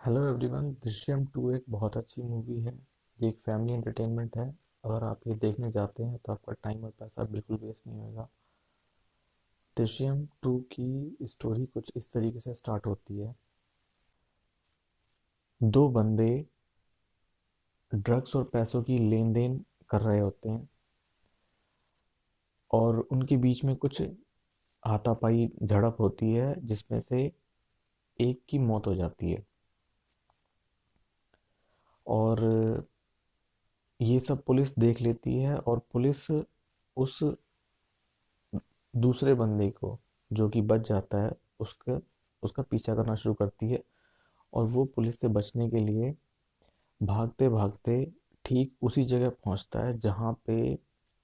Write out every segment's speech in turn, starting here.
Hello everyone. Drishyam 2 एक बहुत अच्छी मूवी है। ये एक फैमिली एंटरटेनमेंट है। अगर आप ये देखने जाते हैं तो आपका टाइम और पैसा बिल्कुल वेस्ट नहीं होगा। दृश्यम 2 की स्टोरी कुछ इस तरीके से स्टार्ट होती है। दो बंदे ड्रग्स और पैसों की लेन देन कर रहे होते हैं और उनके बीच में कुछ हाथापाई झड़प होती है जिसमें से एक की मौत हो जाती है। और ये सब पुलिस देख लेती है और पुलिस उस दूसरे बंदे को, जो कि बच जाता है, उसका उसका पीछा करना शुरू करती है। और वो पुलिस से बचने के लिए भागते भागते ठीक उसी जगह पहुंचता है जहां पे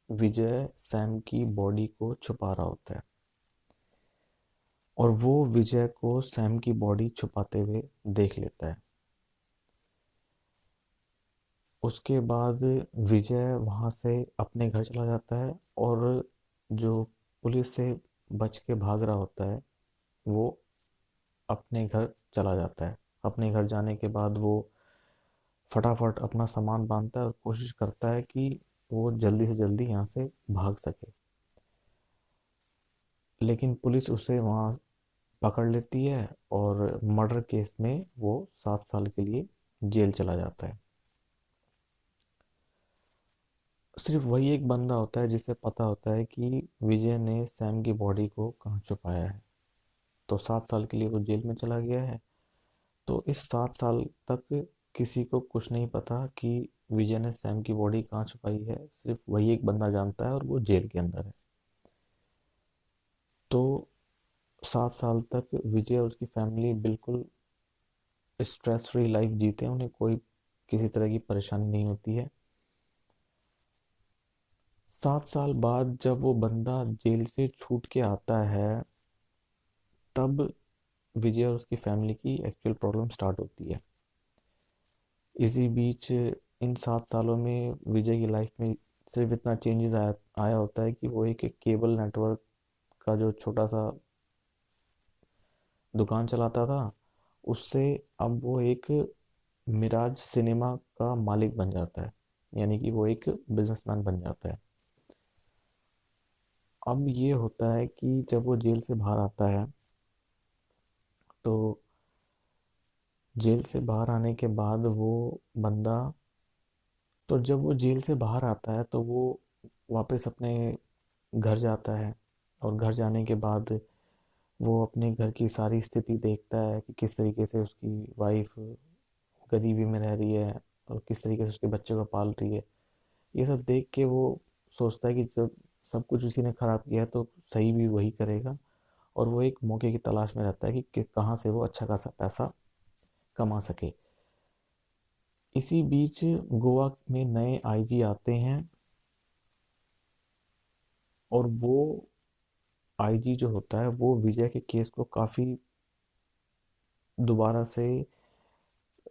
विजय सैम की बॉडी को छुपा रहा होता है। और वो विजय को सैम की बॉडी छुपाते हुए देख लेता है। उसके बाद विजय वहां से अपने घर चला जाता है और जो पुलिस से बच के भाग रहा होता है वो अपने घर चला जाता है। अपने घर जाने के बाद वो फटाफट अपना सामान बांधता है और कोशिश करता है कि वो जल्दी से जल्दी यहाँ से भाग सके। लेकिन पुलिस उसे वहाँ पकड़ लेती है और मर्डर केस में वो 7 साल के लिए जेल चला जाता है। सिर्फ वही एक बंदा होता है जिसे पता होता है कि विजय ने सैम की बॉडी को कहाँ छुपाया है। तो 7 साल के लिए वो जेल में चला गया है। तो इस 7 साल तक किसी को कुछ नहीं पता कि विजय ने सैम की बॉडी कहाँ छुपाई है। सिर्फ वही एक बंदा जानता है और वो जेल के अंदर है। तो 7 साल तक विजय और उसकी फैमिली बिल्कुल स्ट्रेस फ्री लाइफ जीते हैं। उन्हें कोई किसी तरह की परेशानी नहीं होती है। 7 साल बाद जब वो बंदा जेल से छूट के आता है तब विजय और उसकी फैमिली की एक्चुअल प्रॉब्लम स्टार्ट होती है। इसी बीच इन 7 सालों में विजय की लाइफ में सिर्फ इतना चेंजेस आया होता है कि वो एक केबल नेटवर्क का जो छोटा सा दुकान चलाता था, उससे अब वो एक मिराज सिनेमा का मालिक बन जाता है। यानी कि वो एक बिजनेसमैन बन जाता है। अब ये होता है कि जब वो जेल से बाहर आता है तो जेल से बाहर आने के बाद वो बंदा, तो जब वो जेल से बाहर आता है तो वो वापस अपने घर जाता है। और घर जाने के बाद वो अपने घर की सारी स्थिति देखता है कि किस तरीके से उसकी वाइफ गरीबी में रह रही है और किस तरीके से उसके बच्चे को पाल रही है। ये सब देख के वो सोचता है कि जब सब कुछ उसी ने खराब किया है तो सही भी वही करेगा। और वो एक मौके की तलाश में रहता है कि कहाँ से वो अच्छा खासा पैसा कमा सके। इसी बीच गोवा में नए आईजी आते हैं और वो आईजी जो होता है वो विजय के केस को काफ़ी दोबारा से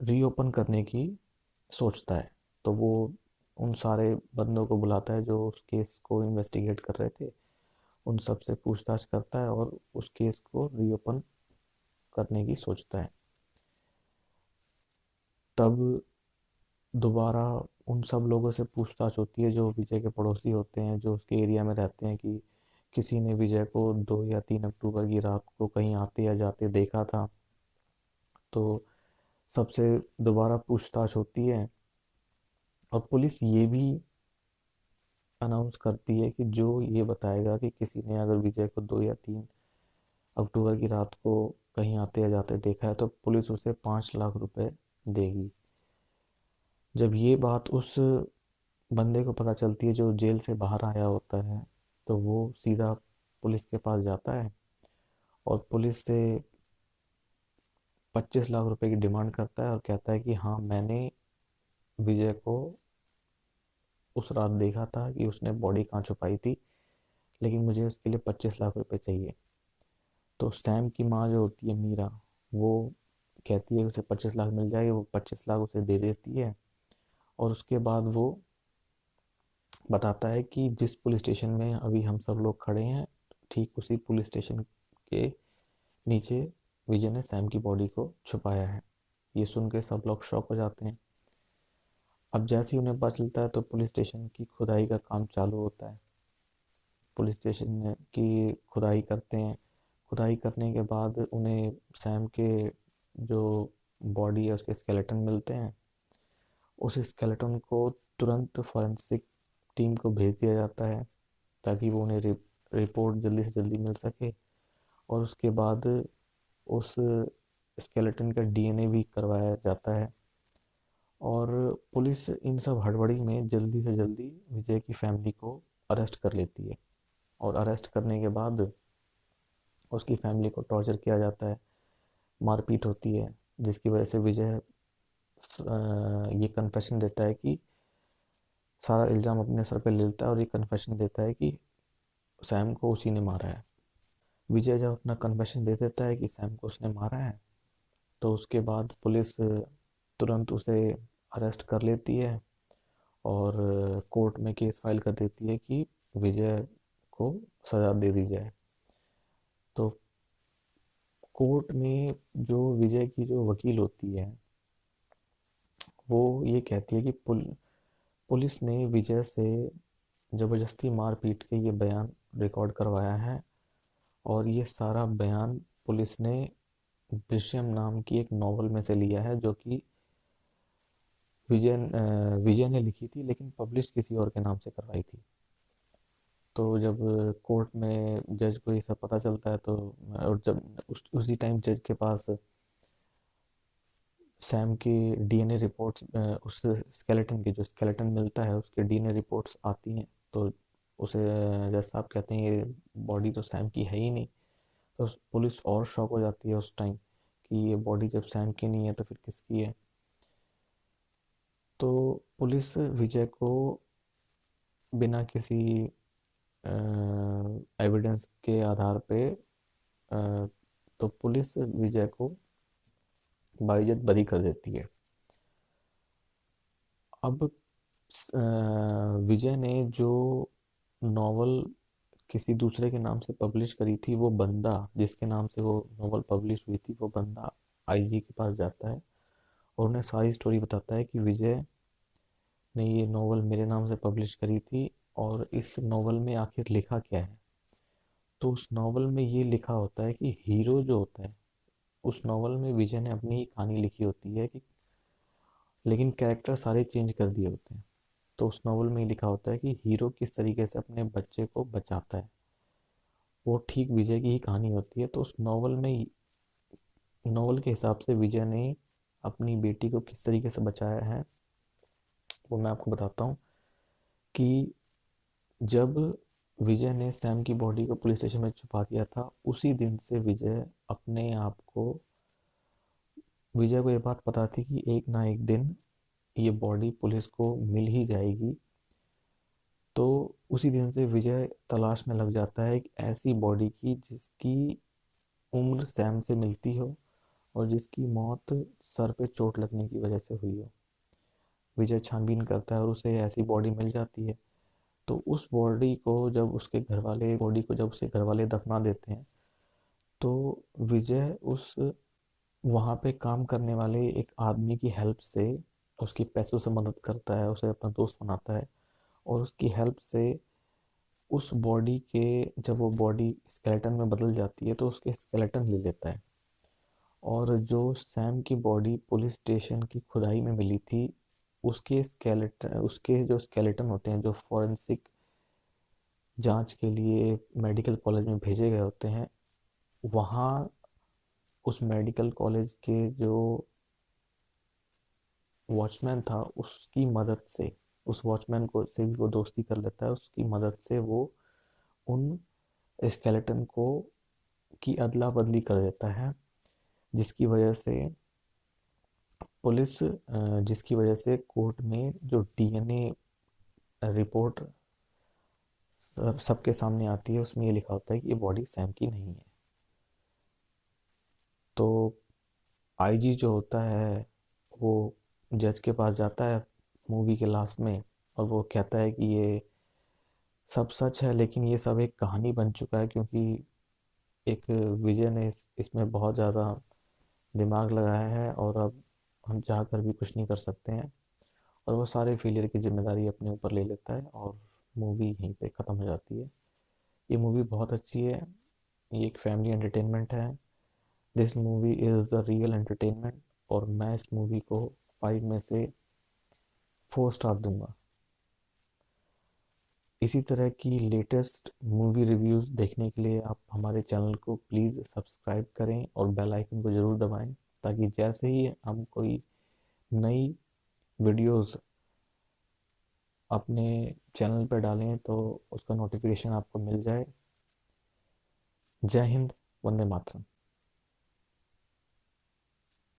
रीओपन करने की सोचता है। तो वो उन सारे बंदों को बुलाता है जो उस केस को इन्वेस्टिगेट कर रहे थे। उन सब से पूछताछ करता है और उस केस को रीओपन करने की सोचता है। तब दोबारा उन सब लोगों से पूछताछ होती है जो विजय के पड़ोसी होते हैं, जो उसके एरिया में रहते हैं, कि किसी ने विजय को 2 या 3 अक्टूबर की रात को कहीं आते या जाते देखा था। तो सबसे दोबारा पूछताछ होती है और पुलिस ये भी अनाउंस करती है कि जो ये बताएगा कि किसी ने अगर विजय को 2 या 3 अक्टूबर की रात को कहीं आते या जाते देखा है तो पुलिस उसे 5 लाख रुपए देगी। जब ये बात उस बंदे को पता चलती है जो जेल से बाहर आया होता है तो वो सीधा पुलिस के पास जाता है और पुलिस से 25 लाख रुपए की डिमांड करता है और कहता है कि हाँ, मैंने विजय को उस रात देखा था कि उसने बॉडी कहाँ छुपाई थी, लेकिन मुझे उसके लिए 25 लाख रुपए चाहिए। तो सैम की माँ जो होती है मीरा, वो कहती है कि उसे 25 लाख मिल जाएगी। वो 25 लाख उसे दे देती है और उसके बाद वो बताता है कि जिस पुलिस स्टेशन में अभी हम सब लोग खड़े हैं ठीक उसी पुलिस स्टेशन के नीचे विजय ने सैम की बॉडी को छुपाया है। ये सुन के सब लोग शॉक हो जाते हैं। अब जैसे ही उन्हें पता चलता है तो पुलिस स्टेशन की खुदाई का काम चालू होता है। पुलिस स्टेशन की खुदाई करते हैं। खुदाई करने के बाद उन्हें सैम के जो बॉडी है उसके स्केलेटन मिलते हैं। उस स्केलेटन को तुरंत फॉरेंसिक टीम को भेज दिया जाता है ताकि वो उन्हें रिपोर्ट जल्दी से जल्दी मिल सके। और उसके बाद उस स्केलेटन का डीएनए भी करवाया जाता है। और पुलिस इन सब हड़बड़ी में जल्दी से जल्दी विजय की फैमिली को अरेस्ट कर लेती है। और अरेस्ट करने के बाद उसकी फैमिली को टॉर्चर किया जाता है, मारपीट होती है, जिसकी वजह से विजय ये कन्फेशन देता है कि सारा इल्ज़ाम अपने सर पे ले लेता है और ये कन्फेशन देता है कि सैम को उसी ने मारा है। विजय जब अपना कन्फेशन दे देता है कि सैम को उसने मारा है तो उसके बाद पुलिस तुरंत उसे अरेस्ट कर लेती है और कोर्ट में केस फाइल कर देती है कि विजय को सज़ा दे दी जाए। तो कोर्ट में जो विजय की जो वकील होती है वो ये कहती है कि पुलिस ने विजय से ज़बरदस्ती मार पीट के ये बयान रिकॉर्ड करवाया है। और ये सारा बयान पुलिस ने दृश्यम नाम की एक नॉवल में से लिया है जो कि विजय ने लिखी थी लेकिन पब्लिश किसी और के नाम से करवाई थी। तो जब कोर्ट में जज को ये सब पता चलता है तो और जब उसी टाइम जज के पास सैम की डीएनए रिपोर्ट्स उस स्केलेटन की जो स्केलेटन मिलता है उसके डीएनए रिपोर्ट्स आती हैं। तो उसे जज साहब कहते हैं ये बॉडी तो सैम की है ही नहीं। तो पुलिस और शॉक हो जाती है उस टाइम कि ये बॉडी जब सैम की नहीं है तो फिर किसकी है। तो पुलिस विजय को बिना किसी एविडेंस के आधार पे तो पुलिस विजय को बाइज्जत बरी कर देती है। अब विजय ने जो नॉवल किसी दूसरे के नाम से पब्लिश करी थी वो बंदा जिसके नाम से वो नॉवल पब्लिश हुई थी वो बंदा आईजी के पास जाता है और उन्हें सारी स्टोरी बताता है कि विजय ने ये नॉवल मेरे नाम से पब्लिश करी थी और इस नॉवल में आखिर लिखा क्या है। तो उस नॉवल में ये लिखा होता है कि हीरो जो होता है उस नॉवल में विजय ने अपनी ही कहानी लिखी होती है कि लेकिन कैरेक्टर सारे चेंज कर दिए होते हैं। तो उस नॉवल में ही लिखा होता है कि हीरो किस तरीके से अपने बच्चे को बचाता है वो ठीक विजय की ही कहानी होती है। तो उस नॉवल के हिसाब से विजय ने अपनी बेटी को किस तरीके से बचाया है वो मैं आपको बताता हूँ कि जब विजय ने सैम की बॉडी को पुलिस स्टेशन में छुपा दिया था उसी दिन से विजय को ये बात पता थी कि एक ना एक दिन ये बॉडी पुलिस को मिल ही जाएगी। तो उसी दिन से विजय तलाश में लग जाता है एक ऐसी बॉडी की जिसकी उम्र सैम से मिलती हो और जिसकी मौत सर पे चोट लगने की वजह से हुई हो। विजय छानबीन करता है और उसे ऐसी बॉडी मिल जाती है। तो उस बॉडी को जब उसके घर वाले दफना देते हैं तो विजय उस वहाँ पे काम करने वाले एक आदमी की हेल्प से उसकी पैसों से मदद करता है उसे अपना दोस्त बनाता है। और उसकी हेल्प से उस बॉडी के जब वो बॉडी स्केलेटन में बदल जाती है तो उसके स्केलेटन ले लेता है। और जो सैम की बॉडी पुलिस स्टेशन की खुदाई में मिली थी उसके जो स्केलेटन होते हैं जो फॉरेंसिक जांच के लिए मेडिकल कॉलेज में भेजे गए होते हैं वहाँ उस मेडिकल कॉलेज के जो वॉचमैन था उसकी मदद से उस वॉचमैन को से भी वो दोस्ती कर लेता है। उसकी मदद से वो उन स्केलेटन को की अदला बदली कर देता है जिसकी वजह से जिसकी वजह से कोर्ट में जो डीएनए रिपोर्ट सबके सामने आती है उसमें ये लिखा होता है कि ये बॉडी सैम की नहीं है। तो आईजी जो होता है वो जज के पास जाता है मूवी के लास्ट में और वो कहता है कि ये सब सच है लेकिन ये सब एक कहानी बन चुका है क्योंकि एक विजय ने इसमें बहुत ज़्यादा दिमाग लगाया है और अब हम चाह कर भी कुछ नहीं कर सकते हैं, और वो सारे फेलियर की जिम्मेदारी अपने ऊपर ले लेता है और मूवी यहीं पे ख़त्म हो जाती है। ये मूवी बहुत अच्छी है, ये एक फैमिली एंटरटेनमेंट है। This movie is the real entertainment, और मैं इस मूवी को 5 में से 4 स्टार दूंगा। इसी तरह की लेटेस्ट मूवी रिव्यूज़ देखने के लिए आप हमारे चैनल को प्लीज़ सब्सक्राइब करें और बेल आइकन को ज़रूर दबाएं, ताकि जैसे ही हम कोई नई वीडियोस अपने चैनल पर डालें तो उसका नोटिफिकेशन आपको मिल जाए। जय हिंद, वंदे मातरम।